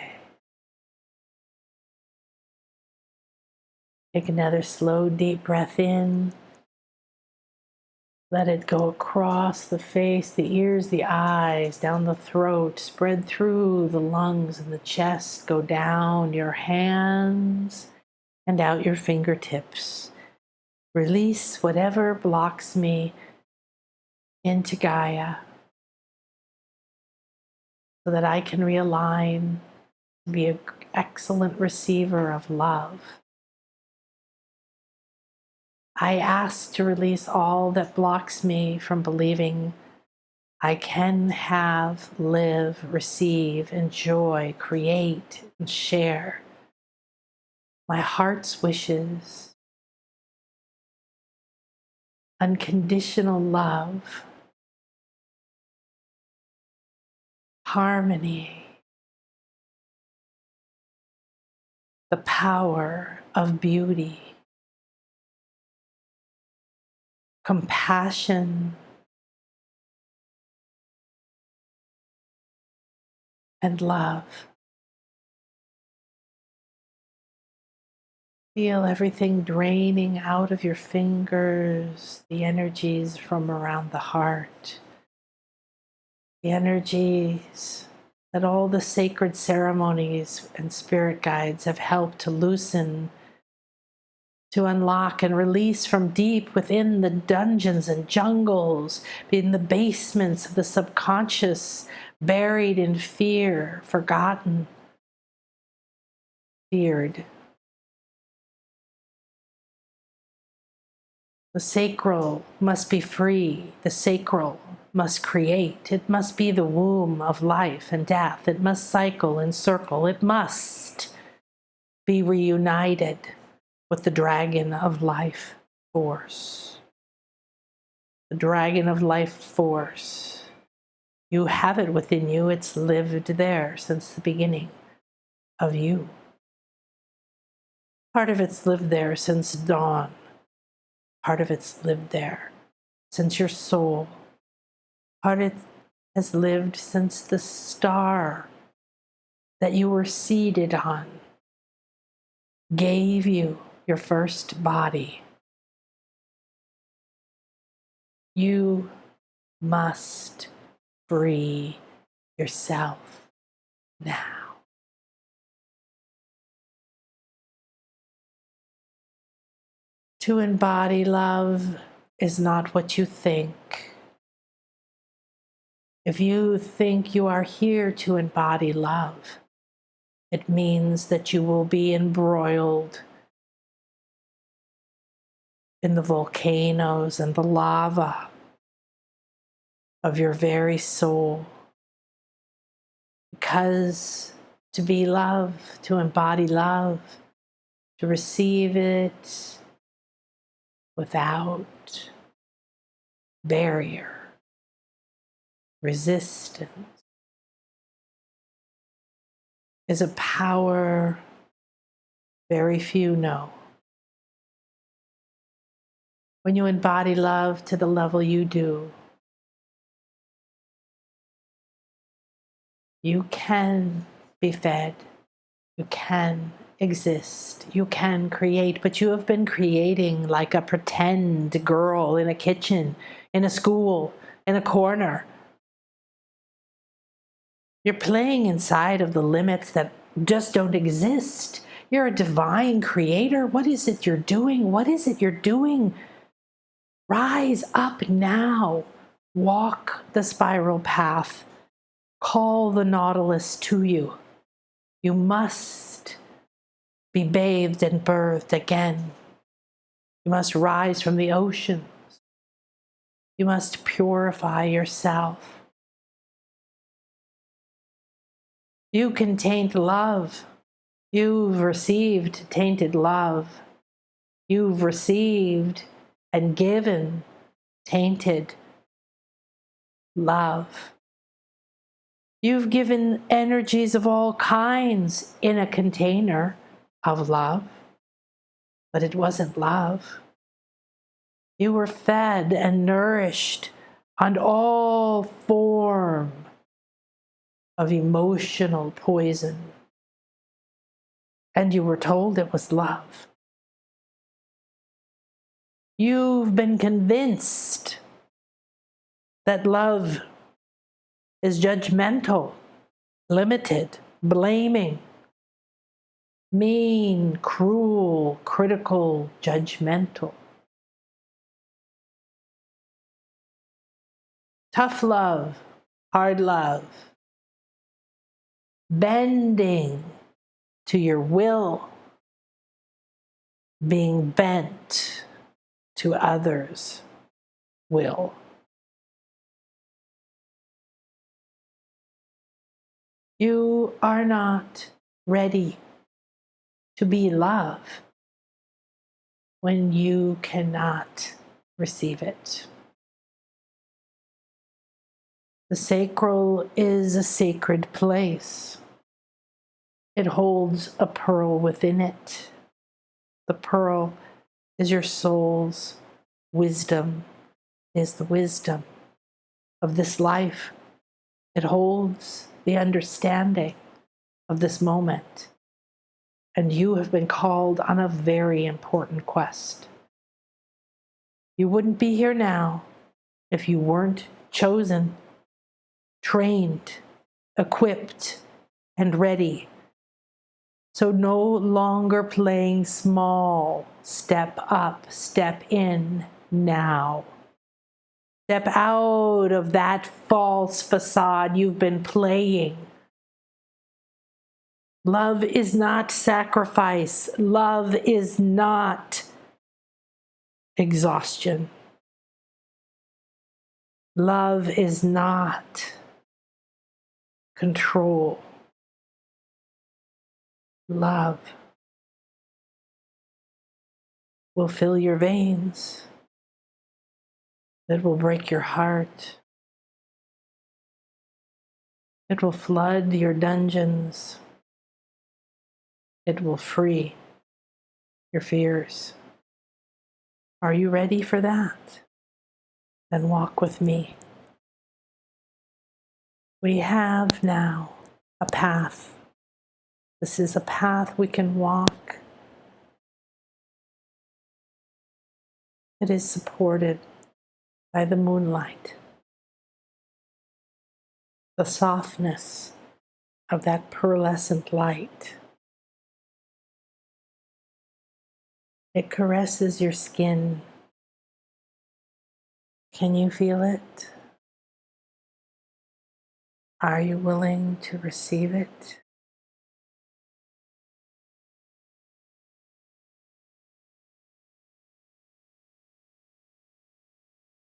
Take another slow, deep breath in. Let it go across the face, the ears, the eyes, down the throat, spread through the lungs and the chest, go down your hands and out your fingertips. Release whatever blocks me into Gaia so that I can realign to be an excellent receiver of love. I ask to release all that blocks me from believing I can have, live, receive, enjoy, create, and share my heart's wishes. Unconditional love, harmony, the power of beauty, compassion, and love. Feel everything draining out of your fingers, the energies from around the heart, the energies that all the sacred ceremonies and spirit guides have helped to loosen, to unlock and release from deep within the dungeons and jungles, in the basements of the subconscious, buried in fear, forgotten, feared. The sacral must be free. The sacral must create. It must be the womb of life and death. It must cycle and circle. It must be reunited with the dragon of life force. The dragon of life force. You have it within you. It's lived there since the beginning of you. Part of it's lived there since dawn. Part of it's lived there since your soul. Part of it has lived since the star that you were seated on gave you your first body. You must free yourself now. To embody love is not what you think. If you think you are here to embody love, it means that you will be embroiled in the volcanoes and the lava of your very soul. Because to be love, to embody love, to receive it without barrier, resistance, is a power very few know. When you embody love to the level you do, you can be fed, you can exist, you can create, but you have been creating like a pretend girl in a kitchen, in a school, in a corner. You're playing inside of the limits that just don't exist. You're a divine creator. What is it you're doing? What is it you're doing? Rise up now. Walk the spiral path. Call the nautilus to you. You must be bathed and birthed again. You must rise from the oceans. You must purify yourself. You can taint love. You've received tainted love. You've received and given tainted love. You've given energies of all kinds in a container of love, but it wasn't love. You were fed and nourished on all form of emotional poison, and you were told it was love. You've been convinced that love is judgmental, limited, blaming, mean, cruel, critical, judgmental. Tough love, hard love, bending to your will, being bent to others' will. You are not ready to be love when you cannot receive it. The sacral is a sacred place. It holds a pearl within it. The pearl is your soul's wisdom, is the wisdom of this life. It holds the understanding of this moment. And you have been called on a very important quest. You wouldn't be here now if you weren't chosen, trained, equipped, and ready. So no longer playing small. Step up, step in now. Step out of that false facade you've been playing. Love is not sacrifice. Love is not exhaustion. Love is not control. Love will fill your veins. It will break your heart. It will flood your dungeons. It will free your fears. Are you ready for that? Then walk with me. We have now a path. This is a path we can walk. It is supported by the moonlight, the softness of that pearlescent light. It caresses your skin. Can you feel it? Are you willing to receive it?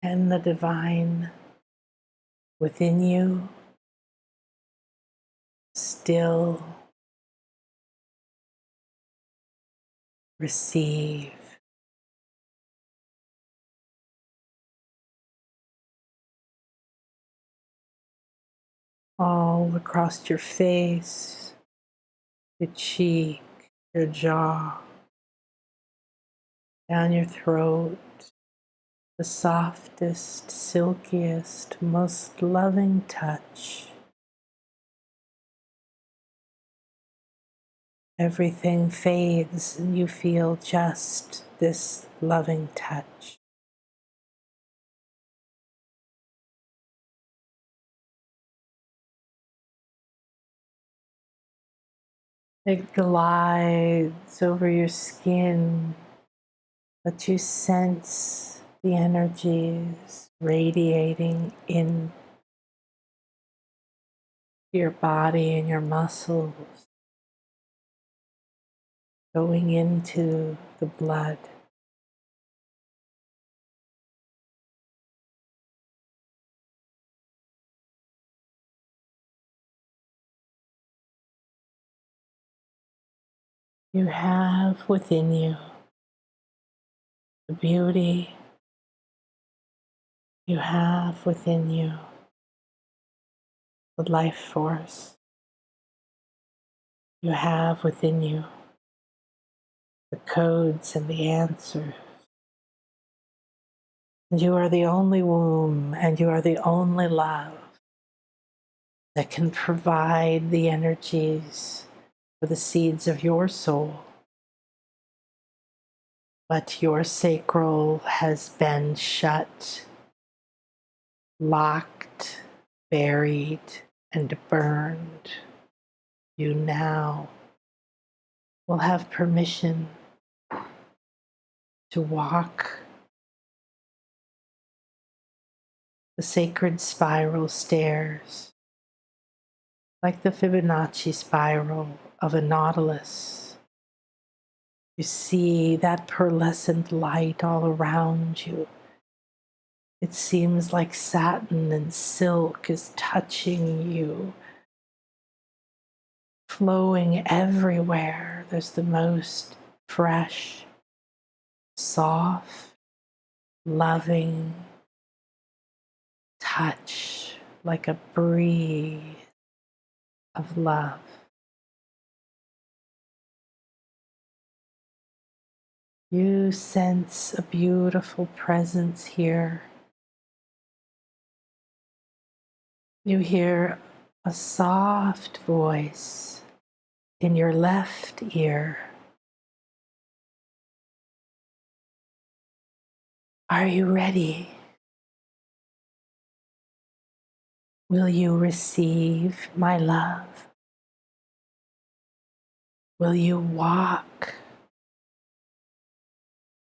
And the divine within you still receive. All across your face, your cheek, your jaw, down your throat, the softest, silkiest, most loving touch. Everything fades and you feel just this loving touch. It glides over your skin, but you sense the energies radiating in your body and your muscles, going into the blood. You have within you the beauty. You have within you the life force. You have within you the codes and the answers. And you are the only womb and you are the only love that can provide the energies for the seeds of your soul. But your sacral has been shut, locked, buried, and burned. You now will have permission to walk the sacred spiral stairs like the Fibonacci spiral of a nautilus. You see that pearlescent light all around you. It seems like satin and silk is touching you, flowing everywhere. There's the most fresh, soft, loving touch, like a breeze of love. You sense a beautiful presence here. You hear a soft voice in your left ear. Are you ready? Will you receive my love? Will you walk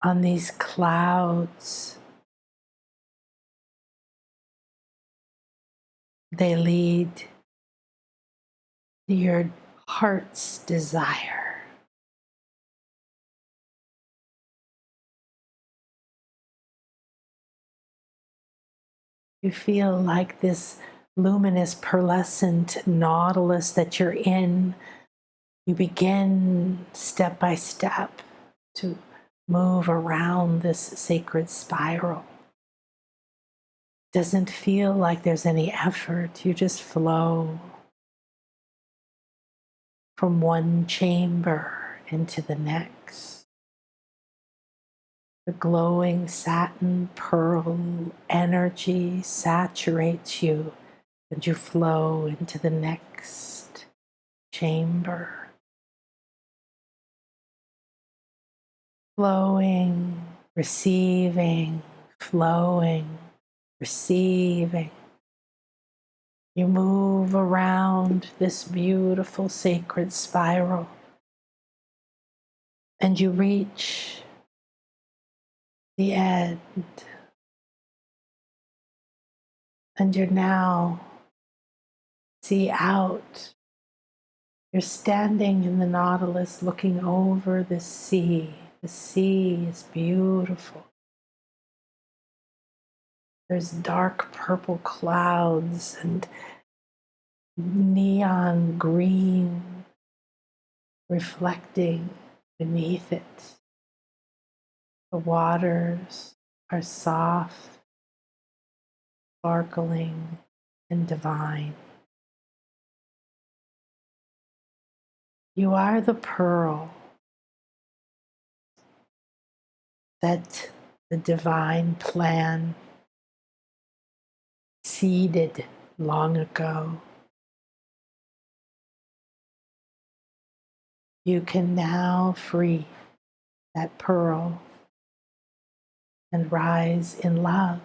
on these clouds? They lead to your heart's desire. You feel like this luminous pearlescent nautilus that you're in. You begin step by step to move around this sacred spiral. Doesn't feel like there's any effort. You just flow from one chamber into the next. The glowing satin pearl energy saturates you, and you flow into the next chamber. Flowing, receiving, flowing, receiving. You move around this beautiful sacred spiral, and you reach the end. And you're now see out. You're standing in the nautilus looking over the sea. The sea is beautiful. There's dark purple clouds and neon green reflecting beneath it. The waters are soft, sparkling, and divine. You are the pearl that the divine plan seeded long ago. You can now free that pearl and rise in love.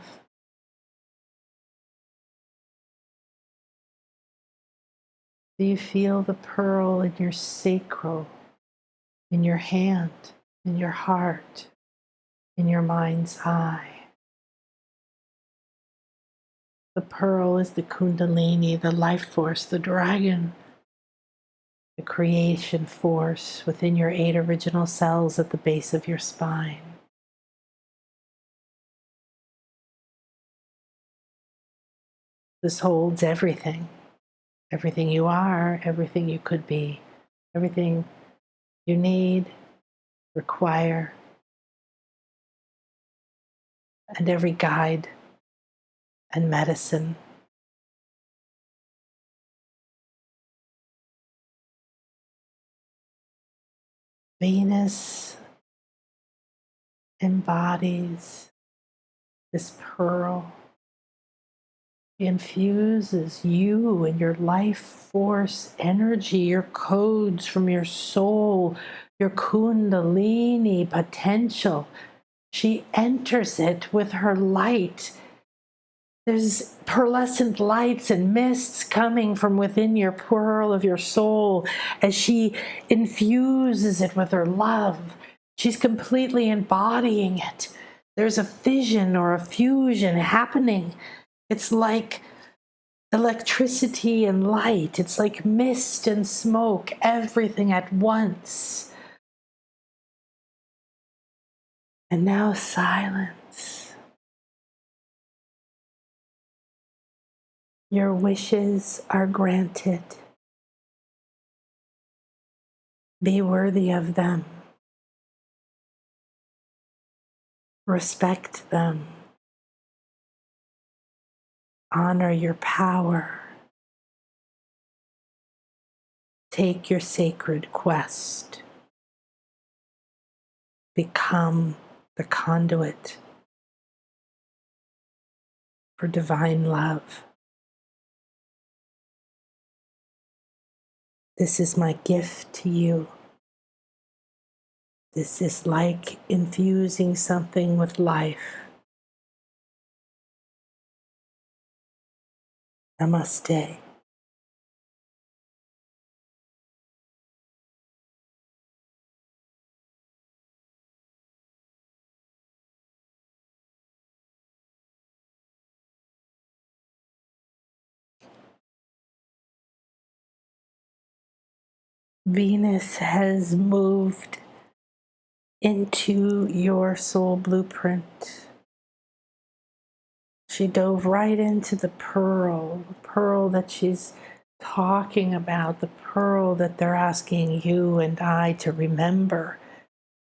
Do you feel the pearl in your sacral, in your hand, in your heart, in your mind's eye? The pearl is the kundalini, the life force, the dragon, the creation force within your 8 original cells at the base of your spine. This holds everything. Everything you are, everything you could be, everything you need, require, and every guide and medicine. Venus embodies this pearl. It infuses you and your life force energy, your codes from your soul, your kundalini potential. She enters it with her light. There's pearlescent lights and mists coming from within your pearl of your soul as she infuses it with her love. She's completely embodying it. There's a fission or a fusion happening. It's like electricity and light. It's like mist and smoke, everything at once. And now silence. Your wishes are granted. Be worthy of them. Respect them. Honor your power. Take your sacred quest. Become the conduit for divine love. This is my gift to you. This is like infusing something with life. Namaste. Venus has moved into your soul blueprint. She dove right into the pearl that she's talking about, the pearl that they're asking you and I to remember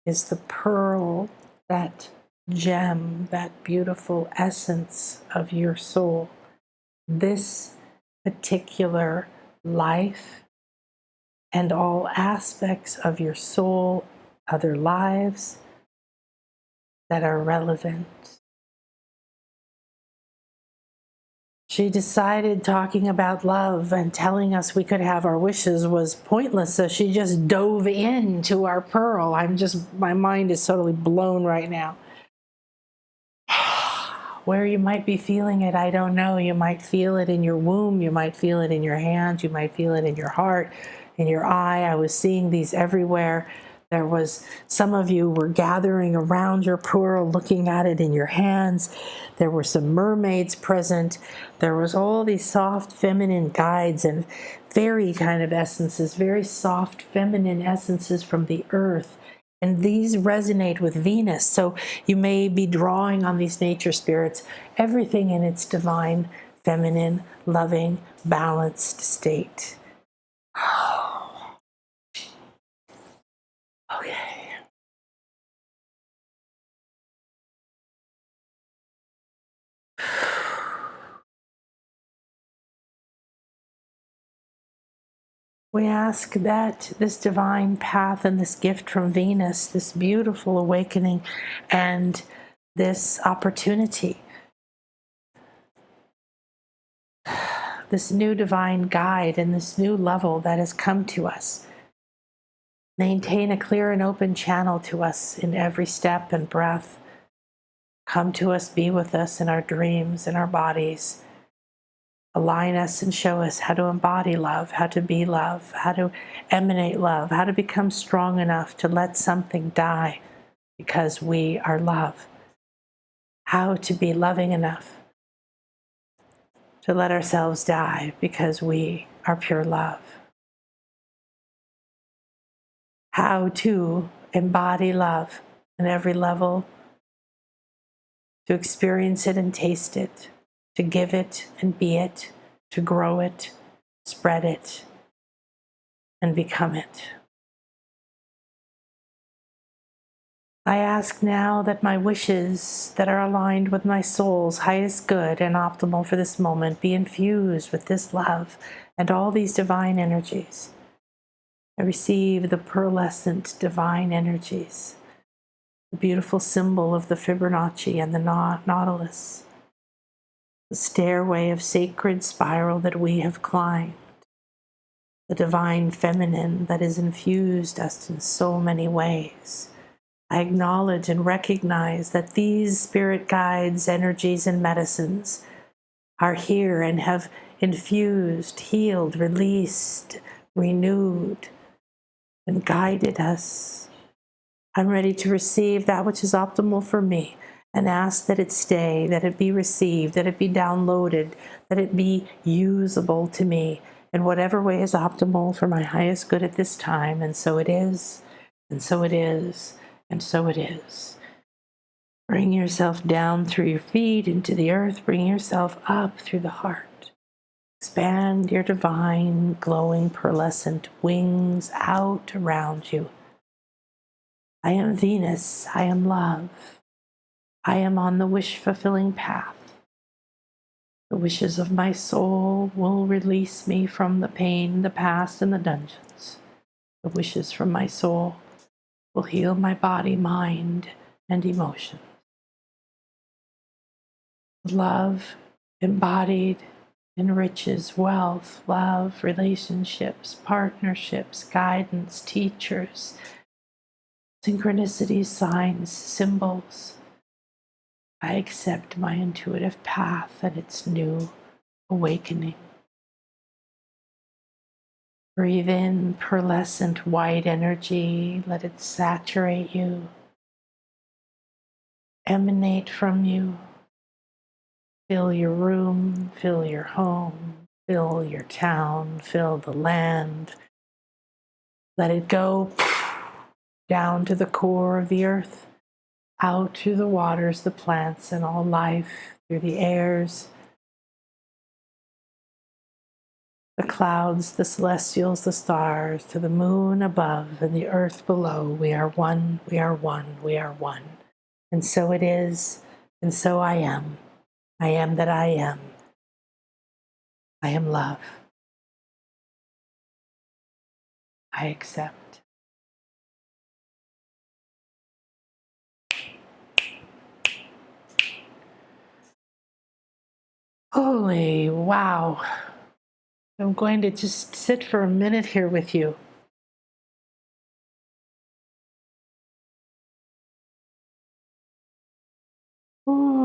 is the pearl, that gem, that beautiful essence of your soul. This particular life and all aspects of your soul, other lives that are relevant. She decided talking about love and telling us we could have our wishes was pointless, so she just dove into our pearl. My mind is totally blown right now. Where you might be feeling it, I don't know. You might feel it in your womb, you might feel it in your hands, you might feel it in your heart, in your eye. I was seeing these everywhere. There was, some of you were gathering around your pearl, looking at it in your hands. There were some mermaids present. There was all these soft feminine guides and fairy kind of essences, very soft feminine essences from the earth. And these resonate with Venus. So you may be drawing on these nature spirits, everything in its divine, feminine, loving, balanced state. Okay. We ask that this divine path and this gift from Venus, this beautiful awakening and this opportunity, this new divine guide and this new level that has come to us, maintain a clear and open channel to us in every step and breath. Come to us, be with us in our dreams, in our bodies. Align us and show us how to embody love, how to be love, how to emanate love, how to become strong enough to let something die because we are love. How to be loving enough to let ourselves die because we are pure love. How to embody love in every level, to experience it and taste it, to give it and be it, to grow it, spread it, and become it. I ask now that my wishes that are aligned with my soul's highest good and optimal for this moment be infused with this love and all these divine energies. I receive the pearlescent divine energies, the beautiful symbol of the Fibonacci and the Nautilus, the stairway of sacred spiral that we have climbed, the divine feminine that has infused us in so many ways. I acknowledge and recognize that these spirit guides, energies, and medicines are here and have infused, healed, released, renewed, and guided us. I'm ready to receive that which is optimal for me and ask that it stay, that it be received, that it be downloaded, that it be usable to me in whatever way is optimal for my highest good at this time. And so it is, and so it is, and so it is. Bring yourself down through your feet into the earth. Bring yourself up through the heart. Expand your divine, glowing, pearlescent wings out around you. I am Venus. I am love. I am on the wish-fulfilling path. The wishes of my soul will release me from the pain, the past, and the dungeons. The wishes from my soul will heal my body, mind, and emotions. Love embodied enriches wealth, love, relationships, partnerships, guidance, teachers, synchronicities, signs, symbols. I accept my intuitive path and its new awakening. Breathe in pearlescent white energy. Let it saturate you, emanate from you. Fill your room, fill your home, fill your town, fill the land. Let it go down to the core of the earth, out through the waters, the plants, and all life, through the airs, the clouds, the celestials, the stars, to the moon above and the earth below. We are one, we are one, we are one. And so it is, and so I am. I am that I am. I am love. I accept. Holy wow. I'm going to just sit for a minute here with you. Ooh.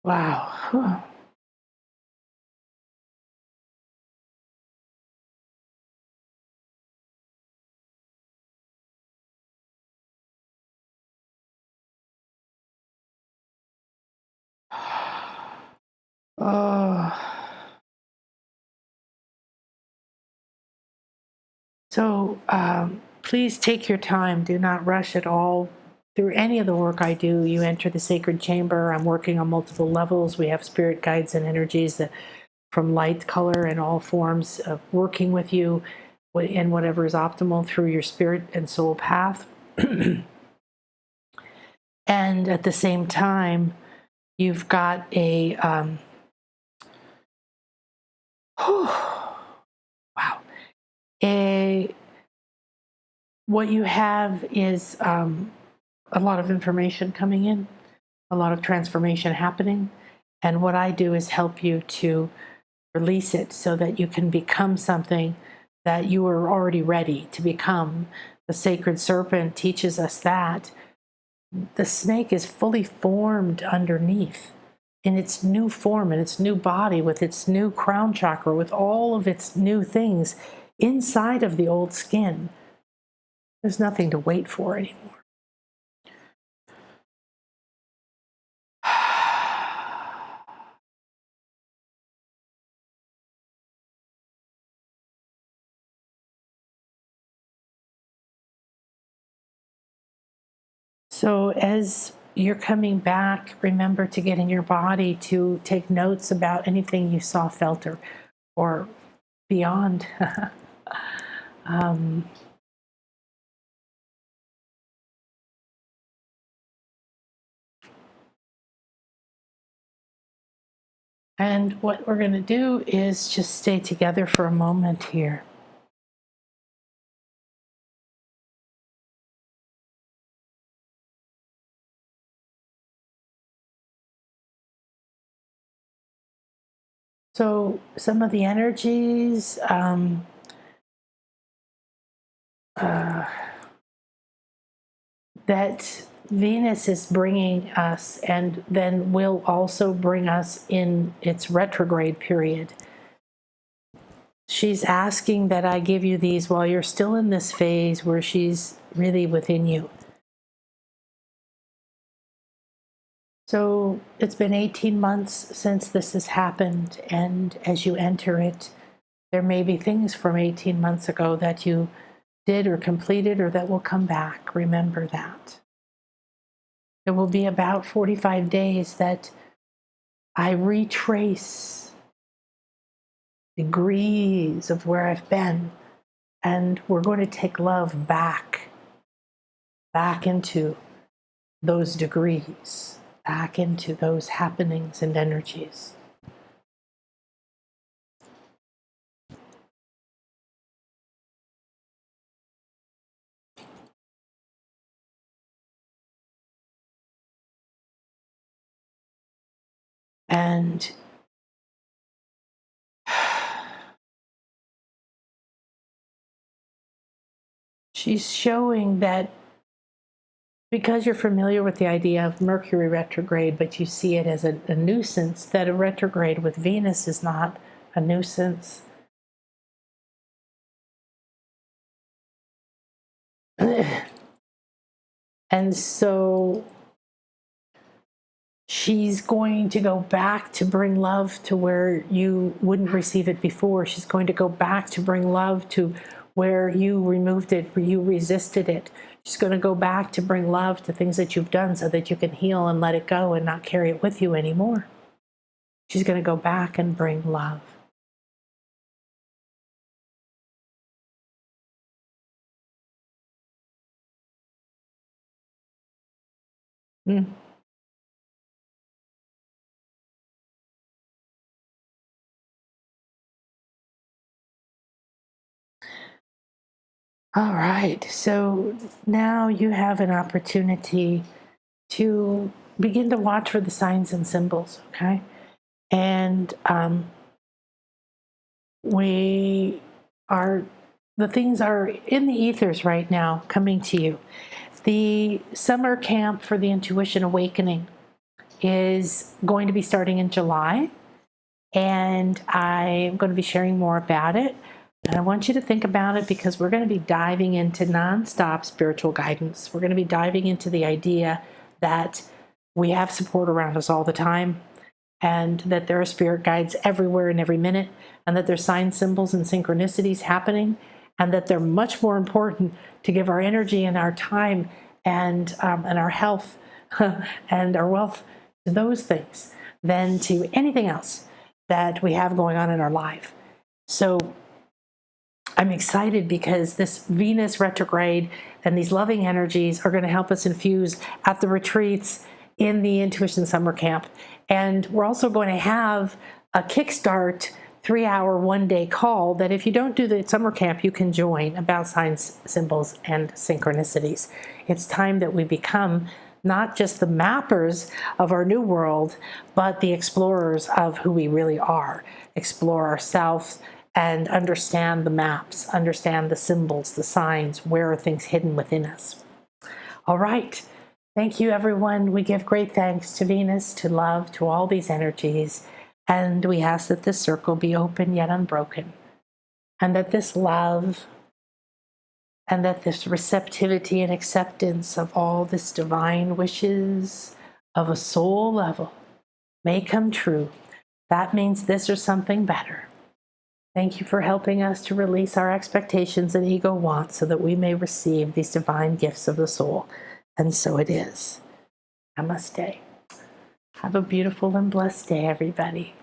Wow. Oh. So please take your time. Do not rush at all. Through any of the work I do, you enter the sacred chamber. I'm working on multiple levels. We have spirit guides and energies that from light, color, and all forms of working with you in whatever is optimal through your spirit and soul path. And at the same time, you've got a wow. What you have is a lot of information coming in, a lot of transformation happening. And what I do is help you to release it so that you can become something that you are already ready to become. The sacred serpent teaches us that the snake is fully formed underneath in its new form, in its new body, with its new crown chakra, with all of its new things inside of the old skin. There's nothing to wait for anymore. So as you're coming back, remember to get in your body to take notes about anything you saw, felt, or beyond. And what we're going to do is just stay together for a moment here. So some of the energies that Venus is bringing us, and then will also bring us in its retrograde period. She's asking that I give you these while you're still in this phase where she's really within you. So it's been 18 months since this has happened, and as you enter it, there may be things from 18 months ago that you did or completed or that will come back. Remember that. It will be about 45 days that I retrace degrees of where I've been, and we're going to take love back into those degrees, back into those happenings and energies. And she's showing that because you're familiar with the idea of Mercury retrograde, but you see it as a nuisance, that a retrograde with Venus is not a nuisance. And so she's going to go back to bring love to where you wouldn't receive it before. She's going to go back to bring love to where you removed it, where you resisted it. She's going to go back to bring love to things that you've done so that you can heal and let it go and not carry it with you anymore. She's going to go back and bring love. All right, so now you have an opportunity to begin to watch for the signs and symbols, okay? And the things are in the ethers right now coming to you. The summer camp for the Intuition Awakening is going to be starting in July, and I'm going to be sharing more about it. And I want you to think about it because we're going to be diving into nonstop spiritual guidance. We're going to be diving into the idea that we have support around us all the time, and that there are spirit guides everywhere and every minute, and that there's signs, symbols, and synchronicities happening, and that they're much more important to give our energy and our time and our health and our wealth to those things than to anything else. that we have going on in our life. So I'm excited because this Venus retrograde and these loving energies are going to help us infuse at the retreats in the Intuition Summer Camp. And we're also going to have a kickstart 3-hour, 1-day call that if you don't do the summer camp, you can join, about signs, symbols, and synchronicities. It's time that we become not just the mappers of our new world, but the explorers of who we really are. Explore ourselves and understand the maps, understand the symbols, the signs, where are things hidden within us. All right. Thank you, everyone. We give great thanks to Venus, to love, to all these energies. And we ask that this circle be open yet unbroken. And that this love and that this receptivity and acceptance of all this divine wishes of a soul level may come true. That means this or something better. Thank you for helping us to release our expectations and ego wants so that we may receive these divine gifts of the soul. And so it is. Namaste. Have a beautiful and blessed day, everybody.